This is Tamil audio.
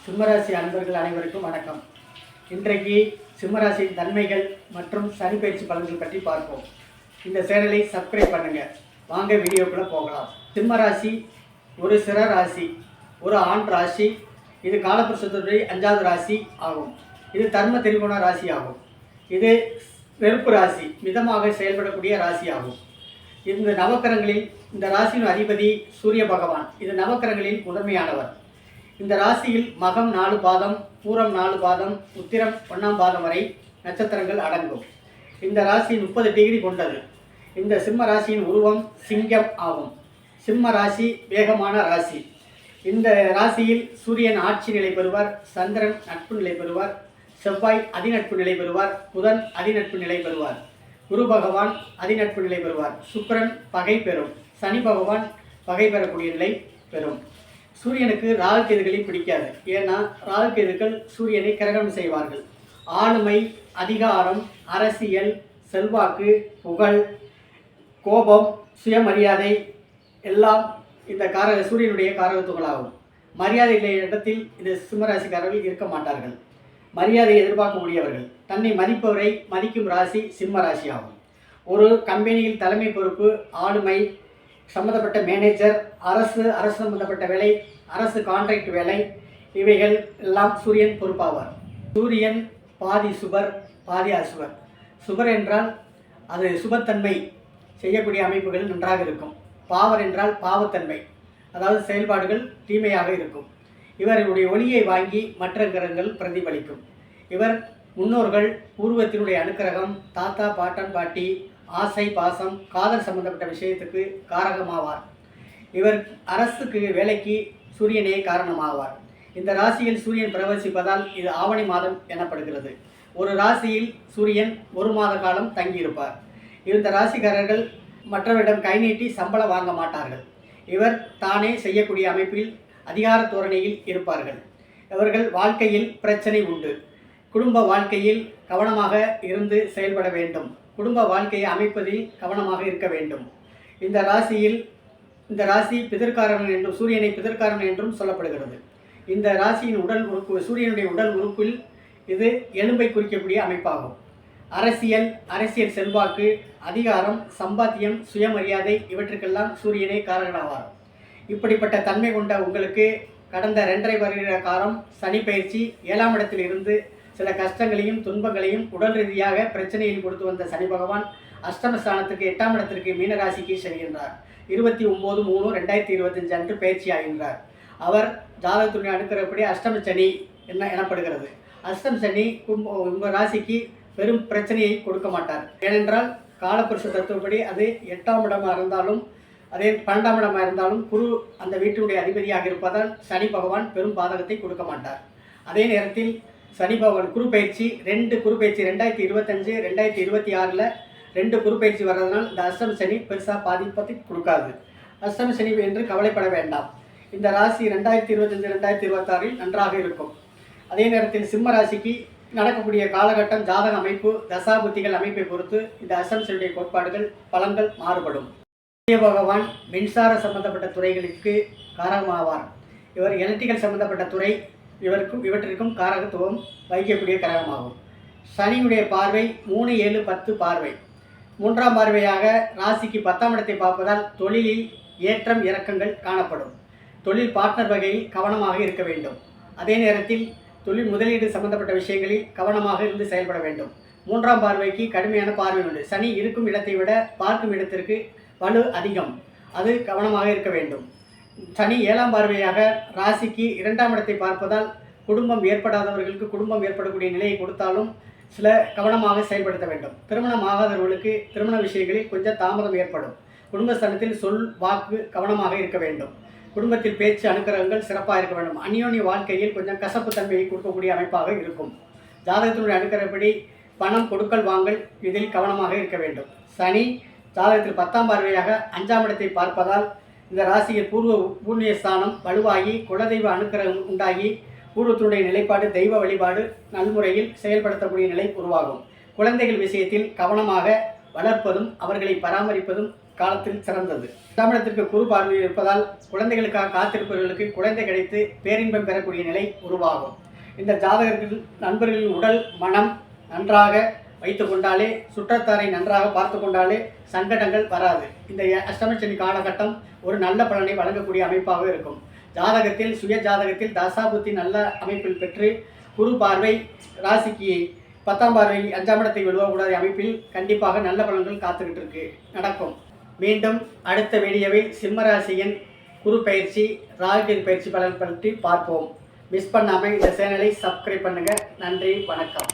சிம்மராசி அன்பர்கள் அனைவருக்கும் வணக்கம். இன்றைக்கு சிம்மராசியின் தன்மைகள் மற்றும் சனி பயிற்சி பலன்கள் பற்றி பார்ப்போம். இந்த சேனலை சப்ஸ்கிரைப் பண்ணுங்க. வாங்க வீடியோக்குள்ள போகலாம். சிம்மராசி ஒரு சிற ராசி, ஒரு ஆண் ராசி. இது காலபுருஷத்துடைய 5வது ராசி ஆகும். இது தர்ம திரிகோண ராசி ஆகும். இது நெருப்பு ராசி, மிதமாக செயல்படக்கூடிய ராசி ஆகும். இந்த நவக்கிரகங்களில் இந்த ராசியின் அதிபதி சூரிய பகவான். இது நவக்கிரகங்களில் முதன்மையானவர். இந்த ராசியில் மகம் 4 பாதம், பூரம் 4 பாதம், உத்திரம் 1ஆம் பாதம் வரை நட்சத்திரங்கள் அடங்கும். இந்த ராசி 30 டிகிரி கொண்டது. இந்த சிம்ம ராசியின் உருவம் சிங்கம் ஆகும். சிம்ம ராசி வேகமான ராசி. இந்த ராசியில் சூரியன் ஆட்சி நிலை பெறுவார், சந்திரன் நட்பு நிலை பெறுவார், செவ்வாய் அதிநட்பு நிலை பெறுவார், புதன் அதிநட்பு நிலை பெறுவார், குரு பகவான் அதிநட்பு நிலை பெறுவார், சுக்கிரன் பகை பெறும், சனி பகவான் பகை பெறக்கூடிய நிலை பெறும். சூரியனுக்கு ராகு கேதுகளை பிடிக்காது. ஏன்னா ராகு கேதுக்கள் சூரியனை கிரகணம் செய்வார்கள். ஆளுமை, அதிகாரம், அரசியல், செல்வாக்கு, புகழ், கோபம், சுயமரியாதை எல்லாம் இந்த சூரியனுடைய காரகத்துவங்களாகும். மரியாதை இல்லைய இடத்தில் இந்த சிம்மராசிக்காரர்கள் இருக்க மாட்டார்கள். மரியாதை எதிர்பார்க்கக்கூடியவர்கள், தன்னை மதிப்பவரை மதிக்கும் ராசி சிம்ம ராசி ஆகும். ஒரு கம்பெனியில் தலைமை பொறுப்பு, ஆளுமை, சம்பந்தப்பட்ட மேனேஜர், அரசு சம்பந்தப்பட்ட வேலை, அரசு கான்ட்ராக்ட் வேலை, இவைகள் எல்லாம் சூரியன் பொறுப்பாவார். சூரியன் பாதி சுபர் பாதி அசுபர். சுபர் என்றால் அது சுபத்தன்மை செய்யக்கூடிய அமைப்புகள் நன்றாக இருக்கும். பாவர் என்றால் பாவத்தன்மை, அதாவது செயல்பாடுகள் தீமையாக இருக்கும். இவர்களுடைய ஒளியை வாங்கி மற்ற கிரகங்கள் பிரதிபலிக்கும். இவர் முன்னோர்கள் பூர்வத்தினுடைய அனுக்கிரகம், தாத்தா பாட்டன் பாட்டி, ஆசை பாசம், காதல் சம்பந்தப்பட்ட விஷயத்துக்கு காரகமாவார். இவர் அரசுக்கு வேலைக்கு சூரியனே காரணமாவார். இந்த ராசியில் சூரியன் பிரவசிப்பதால் இது ஆவணி மாதம் எனப்படுகிறது. ஒரு ராசியில் சூரியன் 1 மாத காலம் தங்கியிருப்பார். இந்த ராசிக்காரர்கள் மற்றவரிடம் கை நீட்டி சம்பளம் வாங்க மாட்டார்கள். இவர் தானே செய்யக்கூடிய அமைப்பில் அதிகார தோரணையில் இருப்பார்கள். இவர்கள் வாழ்க்கையில் பிரச்சனை உண்டு. குடும்ப வாழ்க்கையில் கவனமாக இருந்து செயல்பட வேண்டும். குடும்ப வாழ்க்கையை அமைப்பதில் கவனமாக இருக்க வேண்டும். இந்த ராசி பிதற்காரன் என்றும் சூரியனை பிதற்காரன் என்றும் சொல்லப்படுகிறது. இந்த ராசியின் உடல் உறுப்பு, சூரியனுடைய உடல் உறுப்பில் இது எலும்பை குறிக்கக்கூடிய அமைப்பாகும். அரசியல் செல்வாக்கு, அதிகாரம், சம்பாத்தியம், சுயமரியாதை இவற்றுக்கெல்லாம் சூரியனை காரகனாவார். இப்படிப்பட்ட தன்மை கொண்ட உங்களுக்கு கடந்த 2.5 வருட காலம் சனி பயிற்சி 7ஆம் இடத்தில் இருந்து சில கஷ்டங்களையும் துன்பங்களையும் உடல் ரீதியாக பிரச்சனையில் கொடுத்து வந்த சனி பகவான் அஷ்டமஸ்தானத்துக்கு 8ஆம் இடத்திற்கு மீனராசிக்கு செல்கின்றார். 29/3/2025 அன்று பயிற்சி ஆகின்றார். அவர் ஜாதகத்துடைய அனுக்கிறபடி அஷ்டம சனி எனப்படுகிறது. அஷ்டம சனி உங்கள் ராசிக்கு பெரும் பிரச்சனையை கொடுக்க மாட்டார். ஏனென்றால் காலபுருஷ தத்துவப்படி அது 8ஆம் இடமாக இருந்தாலும் அதே 12ஆம் இடமாக இருந்தாலும் குரு அந்த வீட்டினுடைய அதிபதியாக இருப்பதால் சனி பகவான் பெரும் பாதகத்தை கொடுக்க மாட்டார். அதே நேரத்தில் சனி பகவான் குரு பயிற்சி 2025 2026 2 குரு பயிற்சி வர்றதுனால் இந்த அஷ்டம சனி பெருசாக பாதிப்பத்தை கொடுக்காது. அஷ்டம சனி என்று கவலைப்பட வேண்டாம். இந்த ராசி 2025 2026 நன்றாக இருக்கும். அதே நேரத்தில் சிம்ம ராசிக்கு நடக்கக்கூடிய காலகட்டம், ஜாதக அமைப்பு, தசாபுத்திகள் அமைப்பை பொறுத்து இந்த அஷ்டம சனியுடைய கோட்பாடுகள் பலன்கள் மாறுபடும். சூரிய பகவான் மின்சார சம்பந்தப்பட்ட துறைகளுக்கு காரகமாவார். இவர் எலக்ட்ரிக்கல் சம்பந்தப்பட்ட துறை இவற்றிற்கும் காரகத்துவம் வகிக்கக்கூடிய கிரகமாகும். சனியுடைய பார்வை 3, 7, 10 பார்வை. 3ஆம் பார்வையாக ராசிக்கு 10ஆம் இடத்தை பார்ப்பதால் தொழிலில் ஏற்றம் இறக்கங்கள் காணப்படும். தொழில் பார்ட்னர் வகையில் கவனமாக இருக்க வேண்டும். அதே நேரத்தில் தொழில் முதலீடு சம்பந்தப்பட்ட விஷயங்களில் கவனமாக இருந்து செயல்பட வேண்டும். 3ஆம் பார்வைக்கு கடுமையான பார்வை உண்டு. சனி இருக்கும் இடத்தை விட பார்க்கும் இடத்திற்கு வலு அதிகம். அது கவனமாக இருக்க வேண்டும். சனி 7ஆம் பார்வையாக ராசிக்கு 2ஆம் இடத்தை பார்ப்பதால் குடும்பம் ஏற்படாதவர்களுக்கு குடும்பம் ஏற்படக்கூடிய நிலையை கொடுத்தாலும் சில கவனமாக செயல்படுத்த வேண்டும். திருமணம் ஆகாதவர்களுக்கு திருமண விஷயங்களில் கொஞ்சம் தாமதம் ஏற்படும். குடும்பஸ்தானத்தில் சொல் வாக்கு கவனமாக இருக்க வேண்டும். குடும்பத்தில் பேச்சு அனுக்கிரகங்கள் சிறப்பாக இருக்க வேண்டும். அந்யோன்ய வாழ்க்கையில் கொஞ்சம் கசப்பு தன்மையை கொடுக்கக்கூடிய அமைப்பாக இருக்கும். ஜாதகத்தினுடைய அனுக்கிரகப்படி பணம் கொடுக்கல் வாங்கல் இதில் கவனமாக இருக்க வேண்டும். சனி ஜாதகத்தில் 10ஆம் பார்வையாக 5ஆம் இடத்தை பார்ப்பதால் இந்த ராசியில் பூர்வ புண்ணிய ஸ்தானம் வலுவாகி குலதெய்வ அனுக்கிரகம் உண்டாகி பூர்வத்தினுடைய நிலைப்பாடு, தெய்வ வழிபாடு நல்முறையில் செயல்படுத்தக்கூடிய நிலை உருவாகும். குழந்தைகள் விஷயத்தில் கவனமாக வளர்ப்பதும் அவர்களை பராமரிப்பதும் காலத்தில் சிறந்தது. 8ஆம் இடத்திற்கு குரு பார்வை இருப்பதால் குழந்தைகளுக்காக காத்திருப்பவர்களுக்கு குழந்தை கிடைத்து பேரின்பம் பெறக்கூடிய நிலை உருவாகும். இந்த ஜாதகர்கள் நண்பர்களின் உடல் மனம் நன்றாக வைத்து கொண்டாலே, சுற்றத்தாரை நன்றாக பார்த்து கொண்டாலே சங்கடங்கள் வராது. இந்த அஷ்டமசனி காலகட்டம் ஒரு நல்ல பலனை வழங்கக்கூடிய அமைப்பாக இருக்கும். ஜாதகத்தில் சுய ஜாதகத்தில் தசாபுத்தி நல்ல அமைப்பில் பெற்று குரு பார்வை ராசிக்கு 10ஆம் பார்வை 5ஆம் இடத்தை விழுவக்கூடாத அமைப்பில் கண்டிப்பாக நல்ல பலன்கள் காத்துக்கிட்டு இருக்கு, நடக்கும். மீண்டும் அடுத்த வீடியோவில் சிம்மராசியின் குரு பயிற்சி ராகு பயிற்சி பலன் பற்றி பார்ப்போம். மிஸ் பண்ணாமல் இந்த சேனலை சப்ஸ்கிரைப் பண்ணுங்கள். நன்றி, வணக்கம்.